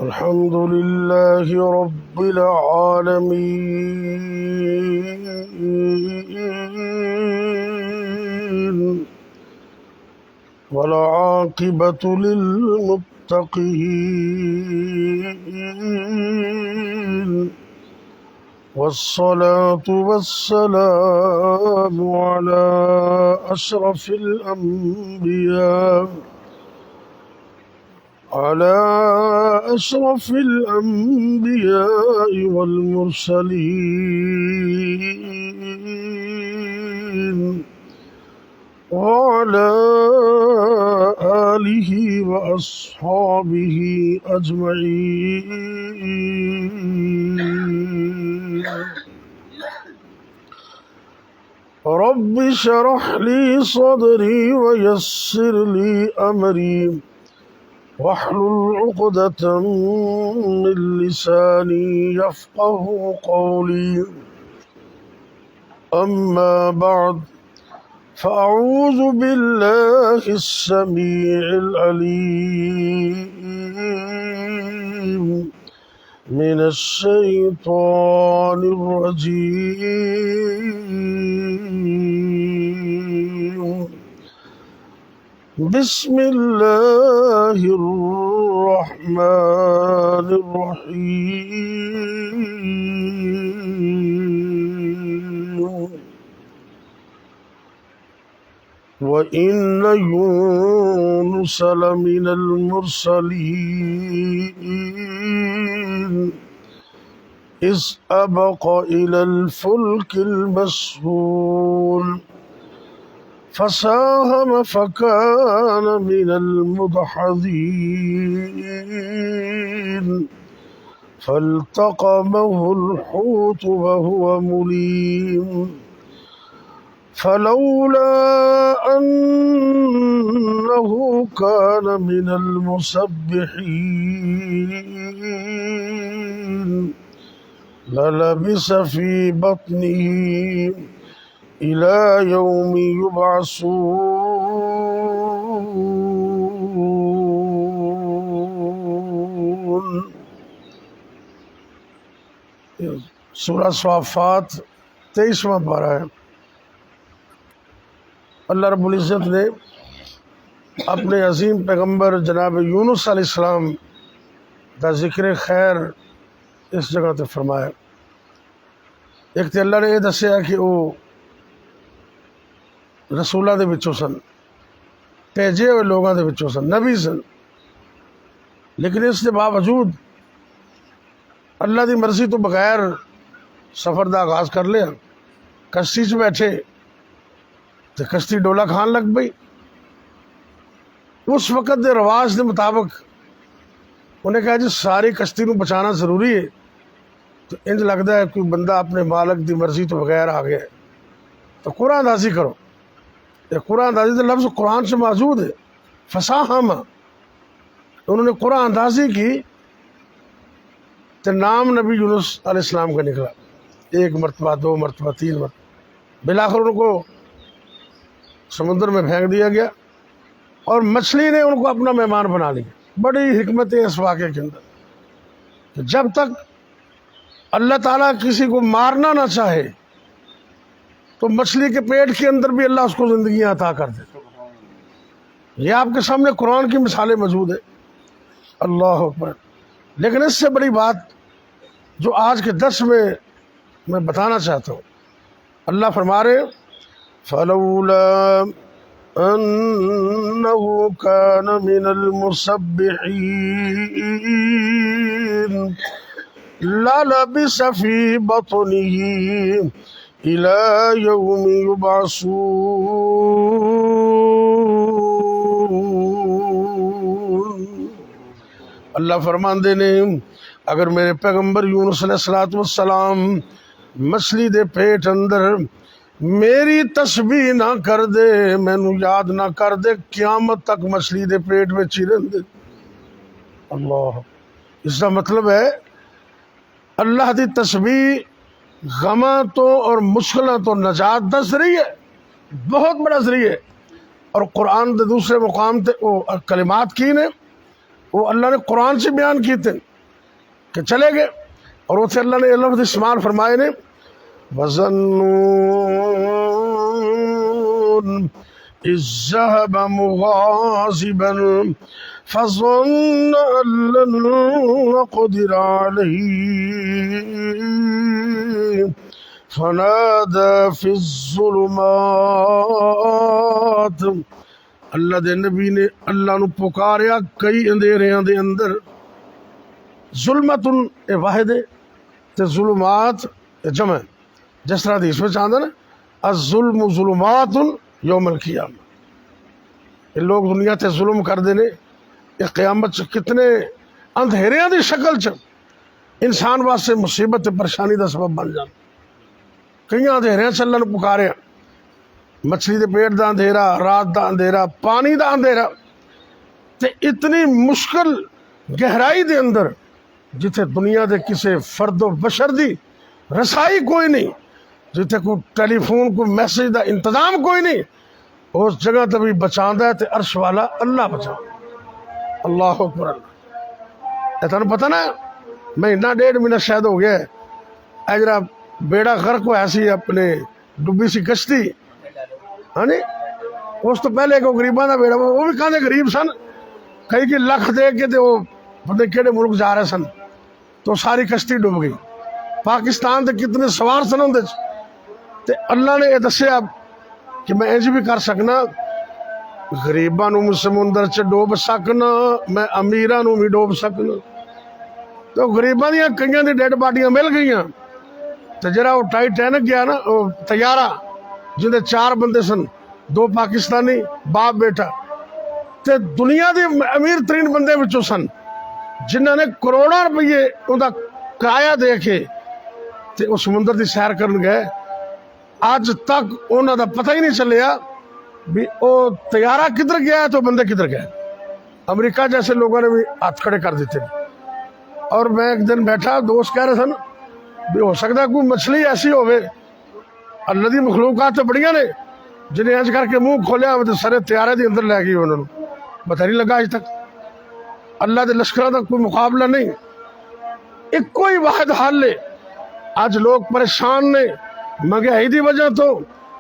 الحمد لله رب العالمين والعاقبة للمتقين والصلاة والسلام على أشرف الأنبياء والمرسلين وعلى آله وأصحابه أجمعين. رب اشرح لي صدري ويسر لي أمري واحلل عقدة من لساني يفقه قولي. أما بعد، فأعوذ بالله السميع العليم من الشيطان الرجيم. بسم الله الرحمن الرحيم. وإن يونس لمن المرسلين إذ أبق إلى الفلك المشحون فساهم فكان من المدحضين فالتقمه الحوت وهو مليم فلولا أنه كان من المسبحين للبث في بطنه إلى يوم يبعثون. सूरह स्वाफात 23वां पारा है। अल्लाह रब्बुल इज़्ज़त ने अपने अजीम पैगम्बर जनाब यूनुस अलैहिस्सलाम का जिक्र खैर इस जगह ते फरमाया। एक तो अल्लाह ने यह दसिया कि वो रसूलों के विचों सन, भेजे हुए लोगों के विचों सन, नबी सन, लेकिन इसके बावजूद अल्लाह की मर्जी तो बगैर सफ़र का आगाज कर लिया। कश्ती च बैठे तो कश्ती डोला खान लग पई। उस वक़्त के रिवाज के मुताबिक उन्हें कहा जी सारी कश्ती को बचाना जरूरी है। तो इंज लगता है कोई बंदा अपने मालिक की मर्जी तो बगैर आ गया, तो कुरान अंदाजी करो। ये कुरान अंदाजी का लफ्ज़ कुरान से मौजूद है। फसाहमा, उन्होंने कुरान अंदाजी की तो नाम नबी यूनुस अलैहिस्सलाम का निकला। एक मरतबा, दो मरतबा, तीन मरतबा, बिलाखिर उनको समुद्र में फेंक दिया गया और मछली ने उनको अपना मेहमान बना लिया। बड़ी हिकमत है इस वाक़े के अंदर कि जब तक अल्लाह ताला किसी को मारना ना चाहे तो मछली के पेट के अंदर भी अल्लाह उसको ज़िंदगी अता कर दे। ये आपके सामने कुरान की मिसालें मौजूद है। अल्लाह अकबर। लेकिन इससे बड़ी बात जो आज के दर्स में मैं बताना चाहता हूँ, अल्लाह फरमा रहे फलौला अन्नहु कान मिनल मुसब्बिहीन ललबिस फी बत्निही इला यौमि युबअसून। अल्लाह फरमांदे ने अगर मेरे पैगंबर यूनुस अलैहिस्सलाम मछली दे पेट अंदर मेरी तस्बीह ना कर दे, मैनू याद ना कर दे, क़यामत तक मछली दे पेट में ही रहिंदे। अल्लाह, इसका मतलब है अल्लाह की तस्बीह गमा तो और मुश्किलों तो निजात का जरिए, बहुत बड़ा जरिए। और कुरान के दूसरे मुकाम ते वो कलिमात की ने वो अल्लाह ने कुरान से बयान किए थे। कि चले गए। और उसे अल्लाह ने लफ्ज़ इस्तेमाल फरमाए ने वज़न्नून इज़ ज़हब मुग़ाज़िबन फ़ज़न्न अल्लन नक़दिर अलैहि फ़नादा फ़िज़्ज़ुलुमात। अल्लाह दे नबी ने अल्लाह नू पुकारिया कई अंधेरियां दे अंदर। जुल्मतुन ए वाहिद ते जुलुमात ए जम। जिस तरह हदीस में आंदा ना अज़्ज़ुल्मु ज़ुलुमातुन यौमल क़ियामा। ये लोग दुनिया ते जुल्म करदे ने, ये क़यामत च कितने अंधेरियां दी शक्ल च इंसान वास्ते मुसीबत ते परेशानी दा सबब बन जान। कई अंधेरियां च अल्लाह नू पुकारिया, मछली दे पेट दा अंधेरा, रात दा अंधेरा, पानी दा अंधेरा, ते इतनी मुश्किल गहराई दे अंदर जिथे दुनिया दे किसी फर्दो बशर दी रसाई कोई नहीं, जिथे कोई टेलीफोन कोई मैसेज दा इंतजाम कोई नहीं, उस जगह तो भी बचांदा है ते अर्श वाला अल्लाह बचा। अल्लाह अकबर। अल्लाह तुहानू पता ना महीना 1.5 महीना शायद हो गया है जरा बेड़ा गर्क होया सी, अपने डुबी सी कश्ती। हाँ जी, उस तो पहले को गरीबों का बेड़ा, वो भी कहते गरीब सन, कई कि लख दे के ते वो पता केड़े मुल्क जा रहे सन, तो सारी कश्ती डुब गई। पाकिस्तान के कितने सवार सन उहदे च, ते अल्लाह ने यह दसिया कि मैं इंज भी कर सकना, गरीबां नूं समुंदर च डोब सकना, मैं अमीरां नूं भी डोब सकना। तो गरीबां दियां कईयां दी डेड बाडियां मिल गईयां। तो जरा वो टाइटैनिक गया ना, वो तैयारा जिंदे 4 बंदे सन, 2 पाकिस्तानी बाप बेटा, ते दुनिया के अमीर तरीन बंदे विचों सन, जिन्होंने करोड़ों रुपये उनका किराया दे के ते उस समुंदर की सैर करन गए। अज तक उन्हों का पता ही नहीं चलिया भी वो तैयारा किधर गया तो बंदे किधर गए। अमेरिका जैसे लोगों ने भी हाथ खड़े कर दिते। और मैं एक दिन बैठा, दोस्त कह रहे सन भी हो सकता कोई मछली ऐसी होवे, अल्लाह दी मखलूकात तो बड़िया ने, जिन्हें इंज करके मुंह खोलिया तो सारे तैयारे के अंदर लै गई, उन्होंने पता नहीं लगा अज तक। अल्लाह के लश्करों का कोई मुकाबला नहीं, इको ही वाहिद हल है। अज लोग परेशान ने महंगाई की वजह तो,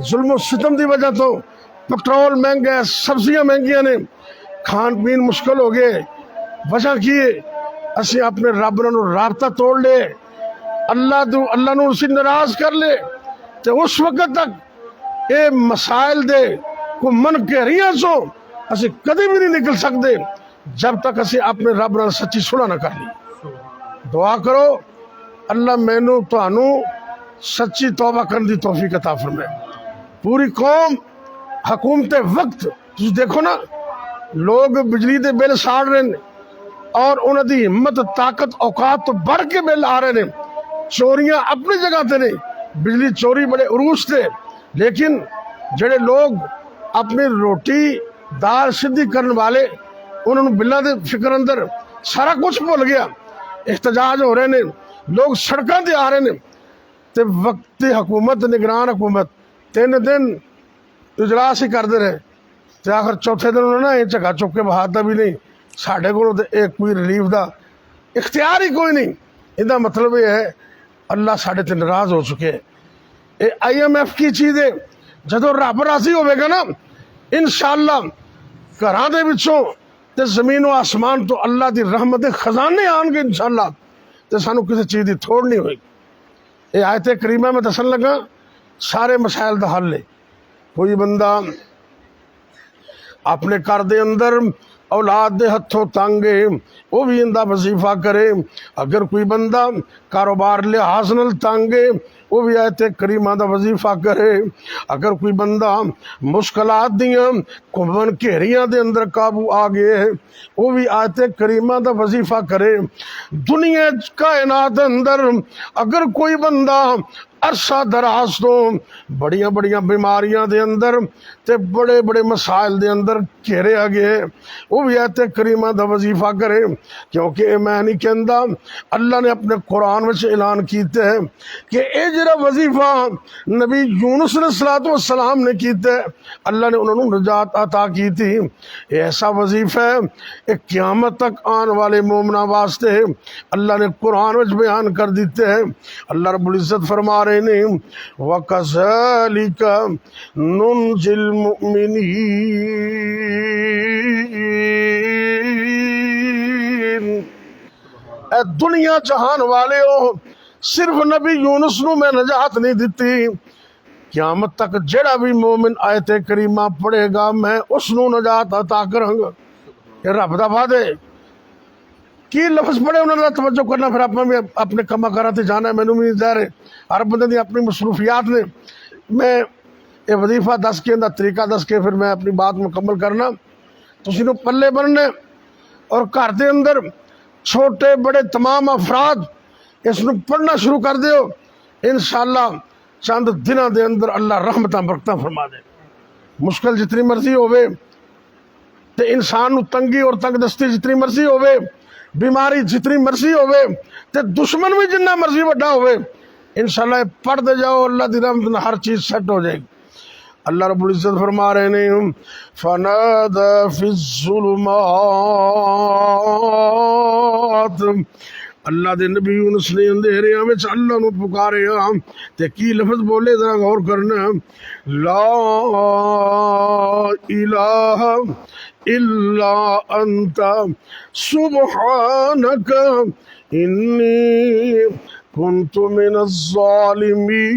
जुल्म सितम की वजह तो, पेट्रोल महंगा है, सब्जियां महंगियां ने, खान पीन मुश्किल हो गए। वजह की है असी अपने रब नाल राबता तोड़ ले, अल्लाह नूं असी नाराज कर ले, तो उस वक्त तक ये मसाइल दे घुमन घेरियां चो असी कभी भी नहीं निकल सकते जब तक असी अपने रब नाल सच्ची सुलह ना कर ली। दुआ करो अल्लाह मैनू तुहानू सच्ची तौबा करने की तौफीक अता फरमाए। पूरी कौम हुकूमत वक्त तुम देखो ना, लोग बिजली के बिल साड़ रहे हैं और उन्होंने हिम्मत ताकत औकात तो बढ़ के बिल आ रहे हैं। चोरियां अपनी जगह ते नहीं, बिजली चोरी बड़े उरूज थे, लेकिन जेड़े लोग अपनी रोटी दाल सीधी करने वाले, उन्होंने बिलों के फिक्र अंदर सारा कुछ भुल गया। एहतजाज हो रहे हैं, लोग सड़कों पर आ रहे हैं, तो वक्ती हुकूमत निगरान हुकूमत 3 दिन इजलास ही करते रहे, तो आखिर चौथे दिन उन्होंने ये झगा चुक के बहाता भी नहीं, साढ़े को कोई रिलीफ का इख्तियार ही कोई नहीं। इसका मतलब यह है अल्लाह साढ़े ते नाराज हो चुके हैं। ये IMF की चीज़ है, जो रब राजी होगा ना इंशाअल्लाह घरां दे विचों ते जमीन व आसमान तो अल्लाह की रहमत के खजाने आएंगे इंशाअल्लाह, तो सानू किसी चीज़ की थोड़ नहीं होगी। ये आयत करीमा में दसन लगा सारे मसाइल का हल है। कोई बंदा अपने घर के अंदर औलाद दे हथों तंग है, वो भी इनका वजीफा करे। अगर कोई बंदा कारोबार लिहाज नाल तंग है, वो भी आयत करीमा का वजीफा करे। अगर कोई बंदा मुश्किलात दियां घुमन घेरियां दे अंदर काबू आ गए है, वो भी आयत करीमा का वजीफा करे। दुनिया कायनात अंदर अगर कोई बंदा अरसा दराज तो बड़िया बड़िया बीमारियां दे अंदर ते बड़े बड़े मसाइल दे अंदर घेरे गए, वो भी आयत करीमा दा वजीफा करे। क्योंकि मैं नहीं कहता, अल्लाह ने अपने कुरान में ऐलान किया है कि ये जरा वजीफा नबी यूनुस अलैहिस्सलाम ने किया, अल्लाह ने उन्होंने निजात अता की थी। ऐसा वजीफा है ये क़यामत तक आने वाले मोमना वास्ते अल्लाह ने कुरान में बयान कर देते हैं। अल्लाह रब्बुल इज्जत फरमा रहे ने वकज़ालिका नुनजिल मुमिनीन। ए दुनिया जहान वाले हो, सिर्फ नबी यूनुस नूं मैं नजात नहीं दी, क़यामत तक जेड़ा भी मोमिन आयत करीमा पढ़ेगा मैं उसनू नजात अता करांगा। ये रब दा वादे की लफ्ज पढ़े उन्होंने तवज्जो करना, फिर आप भी अपने कमा करा ते जाना है। मैनू भी ज़ाहिर है हर बंदे दी अपनी मसरूफियात ने। मैं ये वजीफा दस के दा तरीका दस के फिर मैं अपनी बात मुकम्मल करना। तुसीं नूं पल्ले बनने और घर दे अंदर छोटे बड़े तमाम अफराद इसनूं पढ़ना शुरू कर दिओ, इंशाअल्लाह चंद दिनों के अंदर अल्लाह रहमतां बरकतां फरमा दे। मुश्किल जितनी मर्जी होवे ते इंसान नूं तंगी और तंगदस्ती जितनी मर्जी होवे, बीमारी जितनी मर्जी होवे ते दुश्मन भी जिन्ना मर्जी वड्डा होवे, इंशाअल्लाह पढ़ते जाओ, अल्लाह दी रहमत नाल हर चीज़ सेट हो जाएगी। अल्लाह रब्बुल इज्जत फरमा रहे ने फनादा फिज़्ज़ुलुमात, अल्लाह दे नबी यूनुस ने अंधेरिया में अल्लाह नूं पुकारे ते की लफ्ज बोले, जरा गौर करना। ला इलाहा इल्ला अंता सुब्हानक इन्नी कुन्तु मिनज़ ज़ालिमीन।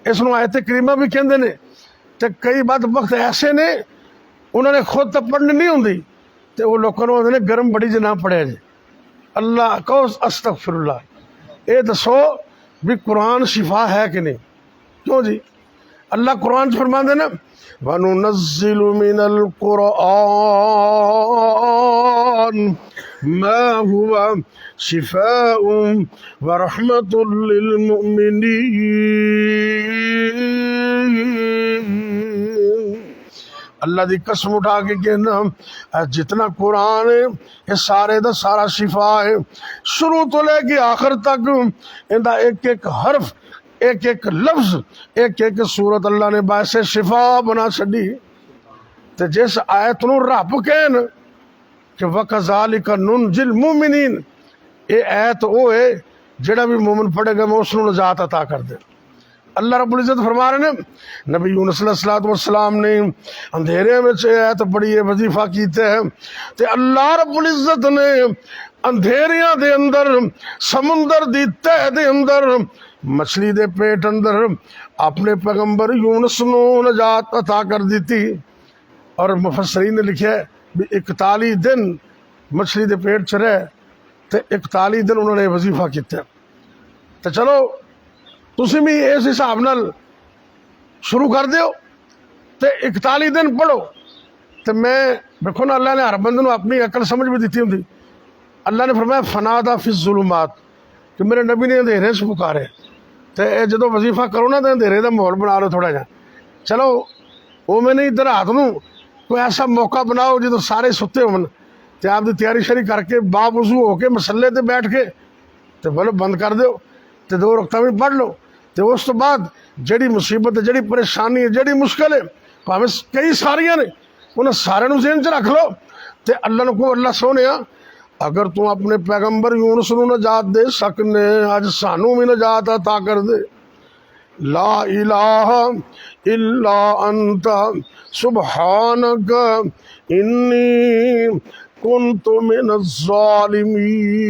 इसनूं आयत करीमा भी कहंदे ने ते कई बात वक्त ऐसे ने उन्होंने खुद तो पढ़नी नहीं होंगी तो वो लोगों को आते गर्म बड़ी जना पढ़िया जी। अल्लाह कहो अस्तगफिरुल्लाह। ये दसो भी कुरान शिफा है कि नहीं? क्यों जी? अल्लाह कुरान फरमाते ना वनुनज़्ज़िलु मिनल कुरान मा हुवा शिफाउन व रहमतुल लिल मुमिनीन। अल्लाह की कसम उठा के कहना जितना कुरान है ये सारे दा सारा शिफा है, शुरू तो लेके आखिर तक इनका एक एक हर्फ, एक एक लफ्ज, एक एक सूरत अल्लाह ने बायसे शिफा बना छड़ी। तो जिस आयत नूं रब कहन कि वकज़ालिका नुनजिल मुमिनीन, ये आयत वो है जेड़ा भी मोमिन पढ़ेगा मैं उसनूं नजात अता कर दे। अल्लाह रब्बुल इज्जत फरमा रहे ने नबी यूनुस अलैहिस्सलाम ने अंधेरे में आयत पढ़ी है, वजीफा कीता है ते अल्लाह रब्बुल इज्जत ने अंधेरियां दे अंदर समुंदर दी तह दे अंदर मछली दे पेट अंदर अपने पैगंबर यूनुस नूं नजात अता कर दी थी। और मुफस्सरीन ने लिखा है भी 41 दिन मछली दे पेट च रहे ते 41 दिन उन्होंने वजीफा किया। तो चलो तुसी भी इस हिसाब नाल शुरू कर दिओ ते 41 दिन पढ़ो। तो मैं देखो ना अल्लाह ने हर बंदे नूं अपनी अकल समझ भी दी होंगी। अल्लाह ने फरमाया फनादा फिज़्ज़ुलुमात कि मेरे नबी ने अंधेरे से पुकारे। तो जो वजीफा करो ना तो अंधेरे का माहौल बना लो थोड़ा जहा। चलो वो मैंने इधर रात नूं कोई ऐसा मौका बनाओ जो सारे सुते होवन ते आपकी तैयारी शरी करके बावजू होके मसले ते बैठ के तो बोलो बंद कर दो तो 2 रकअतां भी पढ़ लो। तो उस तो बाद जड़ी मुसीबत जड़ी परेशानी है जड़ी मुश्किल है भावें कई सारियां ने उन्हें सारे नूं ज़हन च रख लो। तो अल्लाह को अल्लाह सोने अगर तू अपने पैगंबर यूनुस नूं नजात दे सकने अज सानू भी नजात अता कर दे। ला इलाहा इल्ला अंता सुब्हानक इन्नी कुन्तु मिनज़ ज़ालिमीन।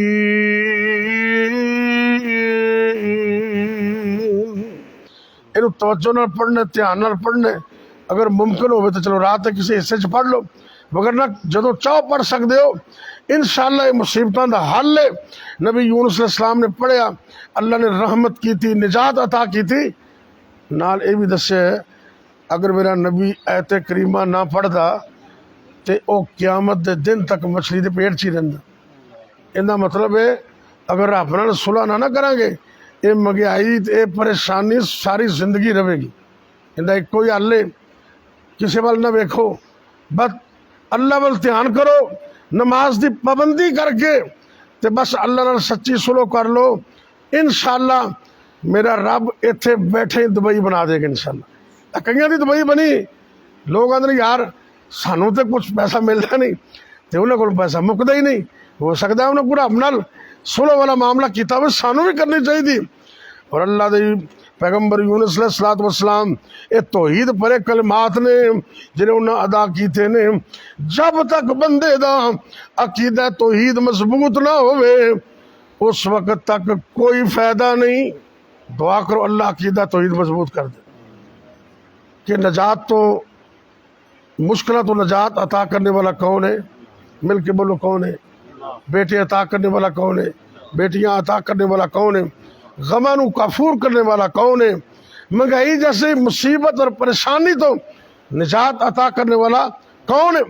इन्हू तवज्जो नाल पढ़ने ध्यान नाल पढ़ने अगर मुमकिन हो तो चलो रात किसी हिस्से च पढ़ लो, मगर ना जो चाहो पढ़ सकते हो। इंशाअल्लाह मुसीबतों का हल है। नबी यूनुस अलैहिस्सलाम ने पढ़िया, अल्लाह ने रहमत की थी, निजात अता की थी। नाल ये भी दसे अगर मेरा नबी आयत करीमा ना पढ़ता तो वह क़यामत के दिन तक मछली के पेट च ही रहिंदा। इहदा मतलब है अगर रब नाल सुलह ना करांगे ये महंगाई ये परेशानी सारी जिंदगी रहेगी। इहदा इक्को ही हल है, किसी वाल ना वेखो, बस अल्लाह वाल ध्यान करो, नमाज की पाबंदी करके ते बस अल्लाह नाल सच्ची सुलह कर लो। इंशाअल्लाह मेरा रब इत्थे बैठे दुबई बना देगा इंशाअल्लाह। कईयां दी दुबई बनी, लोग आंदे ने यार सानू तो कुछ पैसा मिलता नहीं, तो उन्होंने को पैसा मुकदा ही नहीं। हो सकता है उन्हें रब नाल सुलह वाला मामला किया हो, सानू भी करनी चाहिए। और अल्लाह दे पैगंबर यूनुस अलैहिस्सलातु वस्सलाम ये तौहीद परे कलमात ने जिन्हें उन्हें अदा किए ने, जब तक बंदे दा अकीदा तौहीद मजबूत ना होवे उस वक्त तक कोई फायदा नहीं। दुआ करो अल्लाह अकीदा तौहीद मजबूत कर दे कि नजात तो मुश्किल तो नजात अता करने वाला कौन है? मिल के बोलो कौन है? बेटे अता करने वाला कौन है? बेटियां अता करने वाला कौन है? गमानू काफूर करने वाला कौन है? महंगाई जैसे मुसीबत और परेशानी तो निजात अता करने वाला कौन है?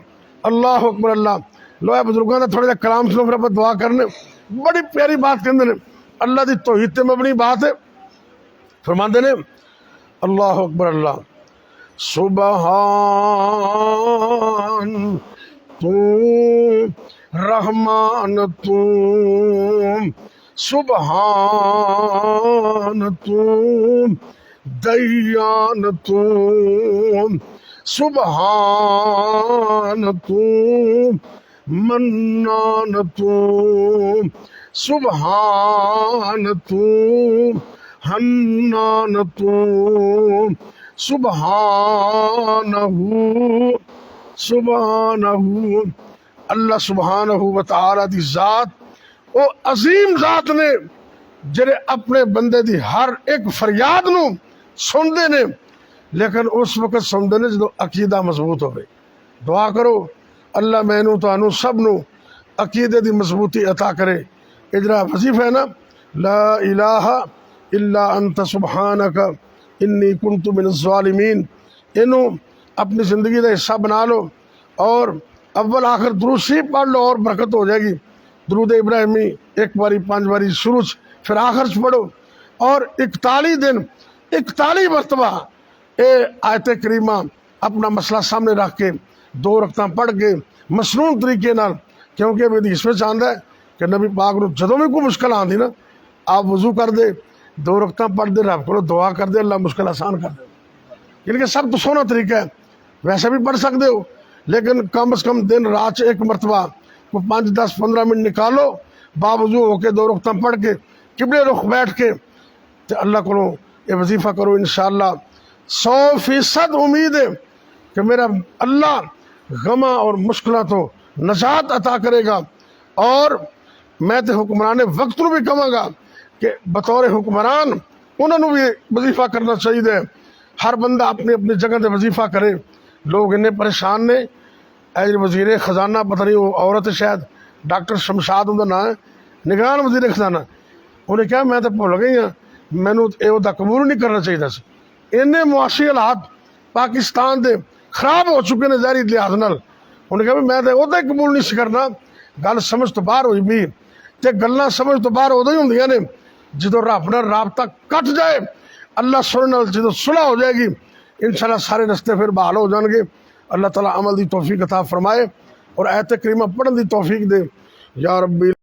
अल्लाह अकबर। अल्लाह लोया बुजुर्गों ने थोड़ा कलाम सुनो, फिर आप दुआ करने। बड़ी प्यारी बात कहते हैं, अल्लाह की तौहीद ते मबनी बात है। फरमाते ने अल्लाह अकबर। अल्लाह सुबहान तू रहमान तू, सुबहान तू दयान तू, सुबहान तू मन्नान तू, सुबहान तू हन्नान तू, सुबहानहू सुबहानहू। अल्लाह सुबहानहू व तआला दी जात ओ अजीम जात ने जिहड़े अपने बंदे दी हर एक फरियाद नू सुनते ने, लेकिन उस वक्त सुनते ने जो अकीदा मजबूत होवे। दुआ करो अल्लाह मैनू तुहानू सब नू अकीदे दी मजबूती अता करे। इजरा वजीफा है ना, ला इलाहा इल्ला अंत सुबहानक इन्नी कुन्तु मिनज़ ज़ालिमीन। इनू अपनी ज़िंदगी का हिस्सा बना लो और अव्वल आखिर दुरूद शरीफ पढ़ लो और बरकत हो जाएगी। दुरूद इब्राहिमी एक बारी 5 बारी शुरू फिर आखिर पढ़ो और 41 दिन 41 मरतबा ये आयत करीमा अपना मसला सामने रख के 2 रकतां पढ़ के मसनून तरीके नाल, क्योंकि अभी इसमें चाहता है कि नबी पाक नूं जदों भी कोई मुश्किल आती ना, आप वजू कर दे 2 रकतां पढ़ दे, रब को दुआ कर दे, अल्लाह मुश्किल आसान कर दे। इनके सब तो सोना तरीका है, वैसे भी पढ़ सकते हो, लेकिन कम से कम दिन रात एक मरतबा को 5, 10, 15 मिनट निकालो, बावजू होके 2 रकतां पढ़ के किबले रुख बैठ के तो अल्लाह को ये वजीफा करो। इंशाअल्लाह 100% उम्मीद है कि मेरा अल्लाह गमा और मुश्किल तो नजात अता करेगा। और मैं तो हुक्मरान वक्त भी कहांगा कि बतौर हुक्मरान उन्होंने भी वजीफा करना चाहिए। हर बंदा अपनी अपनी जगह से वजीफा करे। लोग इन्ने परेशान ने, एज वजीर खजाना पता नहीं वो औरत शायद डॉक्टर शमशाद उनका नाम है, निगरान वजीर खजाना, उन्हें कहा मैं तो भुल गई हाँ, मैनू यह कबूल नहीं करना चाहिए सी। इन्ने मुआशी हालात पाकिस्तान के खराब हो चुके हैं ज़ाहिरी लिहाज नाल। उन्हें कहा भी मैं तो वह कबूल नहीं करना। गल समझ तो बाहर हुई भी, तो गल्लां समझ तो बाहर उदों ही होंदियां ने जो रब नाल राबता कट जाए, अल्लाह सुनने नाल जो सुलह हो जाएगी, इंशाअल्लाह सारे रस्ते फिर बहाल हो जाएंगे। अल्लाह ताला अमल की तौफीक अता फरमाए और आयत करीमा पढ़ने की तौफीक दे या रब्बी।